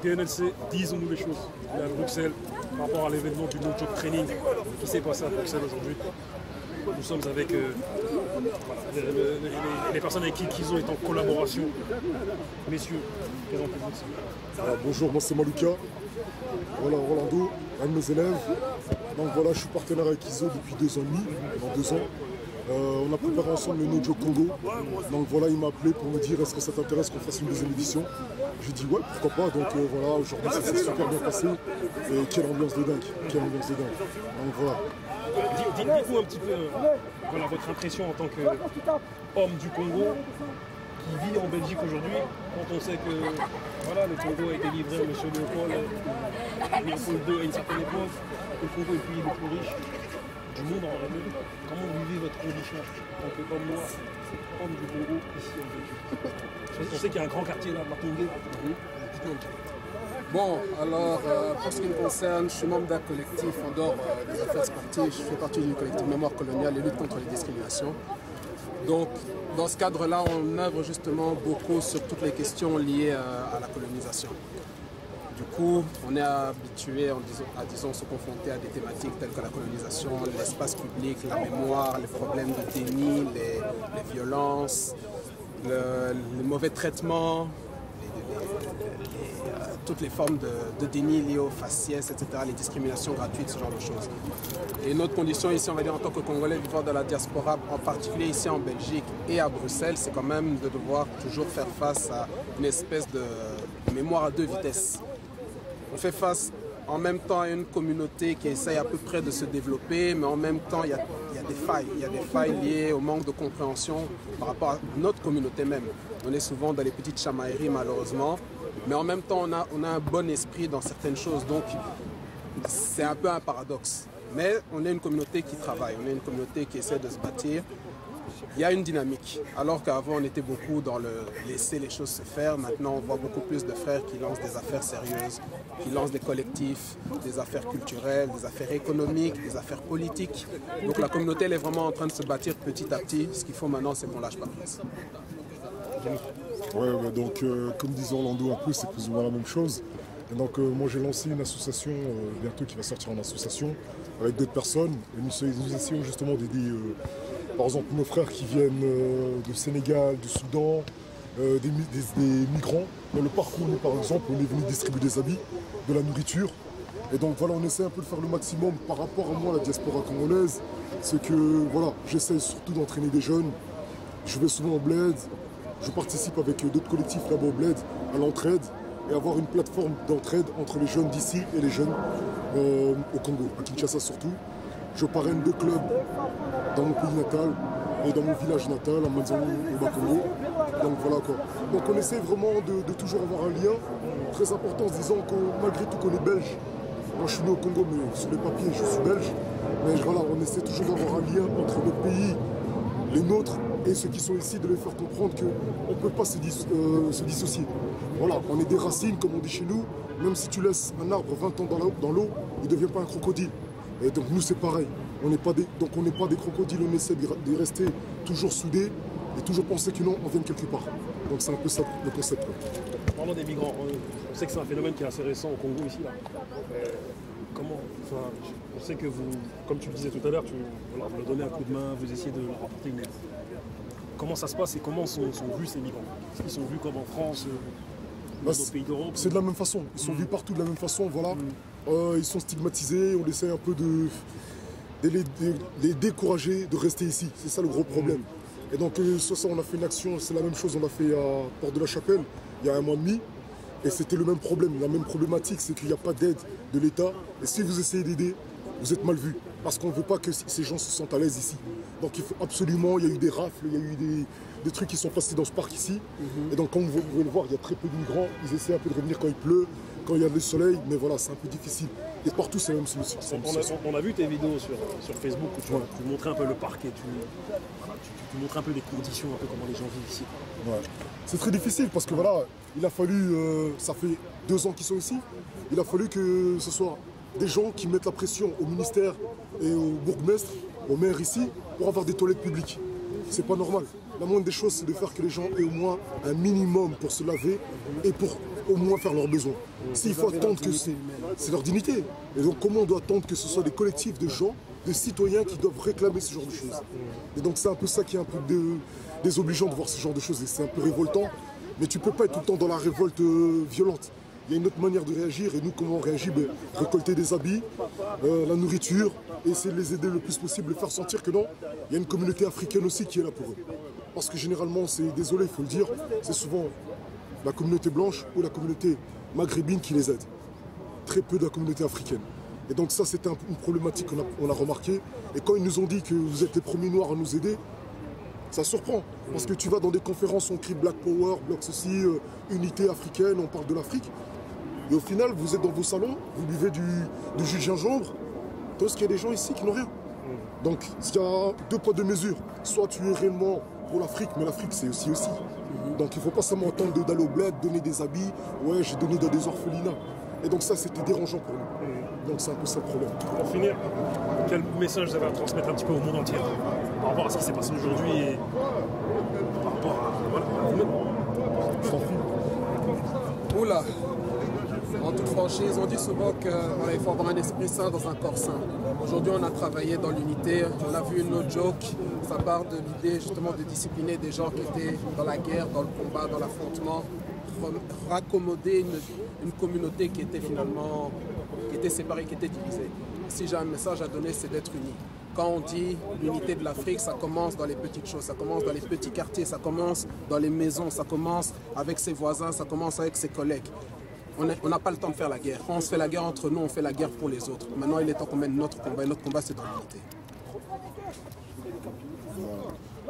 DNLC, disons-nous les choses. On est à Bruxelles par rapport à l'événement du No Job Training qui s'est passé à Bruxelles aujourd'hui. Nous sommes avec les personnes avec qui ils ont été en collaboration. Messieurs, présentez-vous. Bonjour, moi c'est Maluka. Voilà, Rolando, un de mes élèves. Donc voilà, je suis partenaire avec Iso depuis 2 ans et demi, dans 2 ans. On a préparé ensemble le No Job Congo. Donc voilà, il m'a appelé pour me dire est-ce que ça t'intéresse qu'on fasse une deuxième édition. J'ai dit ouais, pourquoi pas. Donc voilà, aujourd'hui ça s'est super bien passé. Et quelle ambiance de dingue, quelle ambiance de dingue. Donc voilà. Dites-nous un petit peu voilà, votre impression en tant qu'homme du Congo qui vit en Belgique aujourd'hui, quand on sait que voilà, le Congo a été livré à M. Léopold II à une certaine époque, que le Congo est le pays le plus riche du monde en réalité. Comment vous vivez votre condition en tant qu'homme noir, homme du Congo, ici en Belgique? On sait qu'il y a un grand quartier là, Matongé. Dites-nous un petit peu. Bon, alors, pour ce qui me concerne, je suis membre d'un collectif en dehors des affaires sportives. Je fais partie du collectif Mémoire coloniale et lutte contre les discriminations. Donc, dans ce cadre-là, on œuvre justement beaucoup sur toutes les questions liées à la colonisation. Du coup, on est habitué à se confronter à des thématiques telles que la colonisation, l'espace public, la mémoire, les problèmes de déni, les violences, les mauvais traitements, toutes les formes de déni liées aux faciès, etc., les discriminations gratuites, ce genre de choses. Et notre condition ici, on va dire en tant que Congolais vivant dans la diaspora, en particulier ici en Belgique et à Bruxelles, c'est quand même de devoir toujours faire face à une espèce de mémoire à 2 vitesses. On fait face en même temps à une communauté qui essaye à peu près de se développer, mais en même temps, il y a des failles. Il y a des failles liées au manque de compréhension par rapport à notre communauté même. On est souvent dans les petites chamailleries, malheureusement, mais en même temps, on a un bon esprit dans certaines choses. Donc, c'est un peu un paradoxe. Mais on est une communauté qui travaille, on est une communauté qui essaie de se bâtir. Il y a une dynamique. Alors qu'avant, on était beaucoup dans le laisser les choses se faire. Maintenant, on voit beaucoup plus de frères qui lancent des affaires sérieuses, qui lancent des collectifs, des affaires culturelles, des affaires économiques, des affaires politiques. Donc la communauté, elle est vraiment en train de se bâtir petit à petit. Ce qu'il faut maintenant, c'est qu'on lâche pas prise. Ouais, donc comme disait Orlando un peu, c'est plus ou moins la même chose. Et donc moi j'ai lancé une association bientôt qui va sortir en association avec d'autres personnes. Et nous essayons justement d'aider par exemple nos frères qui viennent du Sénégal, du Soudan, des migrants. Dans le parc où on est par exemple, on est venu distribuer des habits, de la nourriture. Et donc voilà, on essaie un peu de faire le maximum par rapport à moi, la diaspora congolaise. C'est que voilà, j'essaie surtout d'entraîner des jeunes. Je vais souvent au bled, je participe avec d'autres collectifs là-bas au bled à l'entraide et avoir une plateforme d'entraide entre les jeunes d'ici et les jeunes au Congo, à Kinshasa surtout. Je parraine 2 clubs dans mon pays natal et dans mon village natal, en Manzango, au Bas-Congo. Donc voilà quoi. Donc on essaie vraiment de toujours avoir un lien très important en se disant que malgré tout qu'on est belge. Moi je suis né au Congo mais sur les papiers je suis belge. Mais voilà, on essaie toujours d'avoir un lien entre notre pays, les nôtres et ceux qui sont ici, de les faire comprendre qu'on ne peut pas se dissocier. Voilà, on est des racines comme on dit chez nous. Même si tu laisses un arbre 20 ans dans l'eau, il ne devient pas un crocodile. Et donc nous c'est pareil, on n'est pas des crocodiles, on essaie de rester toujours soudés et toujours penser que non, on vient de quelque part. Donc c'est un peu ça le concept. Parlons des migrants, on sait que c'est un phénomène qui est assez récent au Congo ici. Là. Comment, enfin, je sais que vous, comme tu le disais tout à l'heure, vous leur donnez un coup de main, vous essayez de leur apporter une aide. Comment ça se passe et comment sont vus ces migrants? Est-ce qu'ils sont vus comme en France, dans d'autres pays d'Europe? C'est de la même façon, ils sont vus partout de la même façon, voilà. Ils sont stigmatisés, on essaie un peu de les décourager de rester ici, c'est ça le gros problème. Et donc sur ça on a fait une action, c'est la même chose, on l'a fait à Porte de la Chapelle il y a 1 mois et demi. Et c'était le même problème, la même problématique, c'est qu'il n'y a pas d'aide de l'État. Et si vous essayez d'aider, vous êtes mal vu. Parce qu'on ne veut pas que ces gens se sentent à l'aise ici. Donc il faut absolument, il y a eu des rafles, il y a eu des trucs qui sont passés dans ce parc ici. Et donc comme vous pouvez le voir, il y a très peu de migrants. Ils essaient un peu de revenir quand il pleut, quand il y a le soleil. Mais voilà, c'est un peu difficile. Et partout, c'est la même solution. On a vu tes vidéos sur Facebook où tu montrais un peu le parc et tu montrais un peu les conditions, un peu comment les gens vivent ici. Ouais. C'est très difficile parce que voilà, il a fallu, ça fait 2 ans qu'ils sont ici, il a fallu que ce soit des gens qui mettent la pression au ministère et au bourgmestre, au maire ici, pour avoir des toilettes publiques. C'est pas normal. La moindre des choses, c'est de faire que les gens aient au moins un minimum pour se laver et pour au moins faire leurs besoins. S'il faut attendre que c'est leur dignité. Et donc comment on doit attendre que ce soit des collectifs de gens, de citoyens qui doivent réclamer ce genre de choses. Et donc c'est un peu ça qui est un peu désobligeant de voir ce genre de choses. Et c'est un peu révoltant. Mais tu ne peux pas être tout le temps dans la révolte violente. Il y a une autre manière de réagir. Et nous, comment on réagit? Récolter des habits, la nourriture, et essayer de les aider le plus possible, les faire sentir que non, il y a une communauté africaine aussi qui est là pour eux. Parce que généralement, c'est désolé, il faut le dire, c'est souvent la communauté blanche ou la communauté maghrébine qui les aide. Très peu de la communauté africaine. Et donc ça, c'était une problématique qu'on a remarqué. Et quand ils nous ont dit que vous êtes les premiers noirs à nous aider, ça surprend. Parce que tu vas dans des conférences, on crie Black Power, Bloc ceci, unité africaine, on parle de l'Afrique. Et au final, vous êtes dans vos salons, vous buvez du jus de gingembre, parce qu'il y a des gens ici qui n'ont rien. Donc, il y a deux poids, deux mesures. Soit tu es réellement pour l'Afrique, mais l'Afrique, c'est aussi. Donc, il ne faut pas seulement attendre d'aller au bled, donner des habits. Ouais, j'ai donné dans des orphelinats. Et donc, ça, c'était dérangeant pour nous. Donc, c'est un peu ça le problème. Pour finir, quel message vous avez à transmettre un petit peu au monde entier par rapport à ce qui s'est passé aujourd'hui et par rapport à vous-même? Je t'en prie. Oula! En toute franchise, on dit souvent qu'il faut avoir un esprit sain dans un corps sain. Aujourd'hui, on a travaillé dans l'unité, on a vu une autre joke, ça part de l'idée justement de discipliner des gens qui étaient dans la guerre, dans le combat, dans l'affrontement, raccommoder une communauté qui était finalement séparée, qui était divisée. Si j'ai un message à donner, c'est d'être unis. Quand on dit l'unité de l'Afrique, ça commence dans les petites choses, ça commence dans les petits quartiers, ça commence dans les maisons, ça commence avec ses voisins, ça commence avec ses collègues. On n'a pas le temps de faire la guerre. Quand on se fait la guerre entre nous, on fait la guerre pour les autres. Maintenant, il est temps qu'on mène notre combat. Et notre combat, c'est dans l'unité.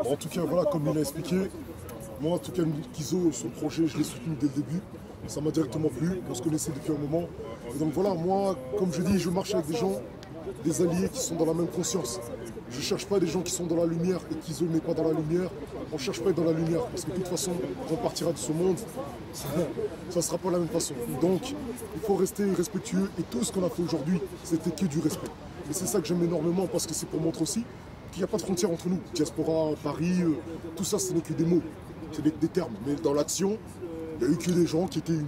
Bon, en tout cas, voilà, comme il a expliqué, moi, en tout cas, Kizo, son projet, je l'ai soutenu dès le début. Ça m'a directement plu. On se connaissait depuis un moment. Et donc voilà, moi, comme je dis, je marche avec des gens, des alliés qui sont dans la même conscience. Je ne cherche pas des gens qui sont dans la lumière et Kizo n'est pas dans la lumière. On ne cherche pas à être dans la lumière parce que de toute façon, quand on partira de ce monde, ça ne sera pas la même façon. Donc, il faut rester respectueux et tout ce qu'on a fait aujourd'hui, c'était que du respect. Et c'est ça que j'aime énormément parce que c'est pour montrer aussi qu'il n'y a pas de frontière entre nous. Diaspora, Paris, tout ça, ce n'est que des mots, c'est des termes. Mais dans l'action, il n'y a eu que des gens qui étaient unis.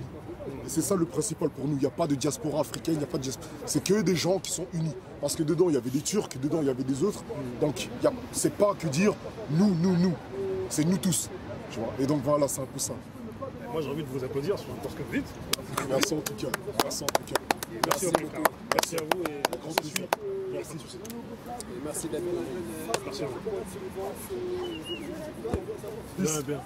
Et c'est ça le principal pour nous. Il n'y a pas de diaspora africaine, il n'y a pas de diaspora. C'est que des gens qui sont unis. Parce que dedans, il y avait des Turcs, dedans, il y avait des autres. Donc, c'est pas que dire nous. C'est nous tous. Tu vois. Et donc voilà, c'est un peu ça. Moi, j'ai envie de vous applaudir pour ce que vous dites. Merci en tout cas. Merci en tout cas. Merci beaucoup. Merci à vous et grand plaisir. Merci. Merci d'être là. Merci à vous. Bien.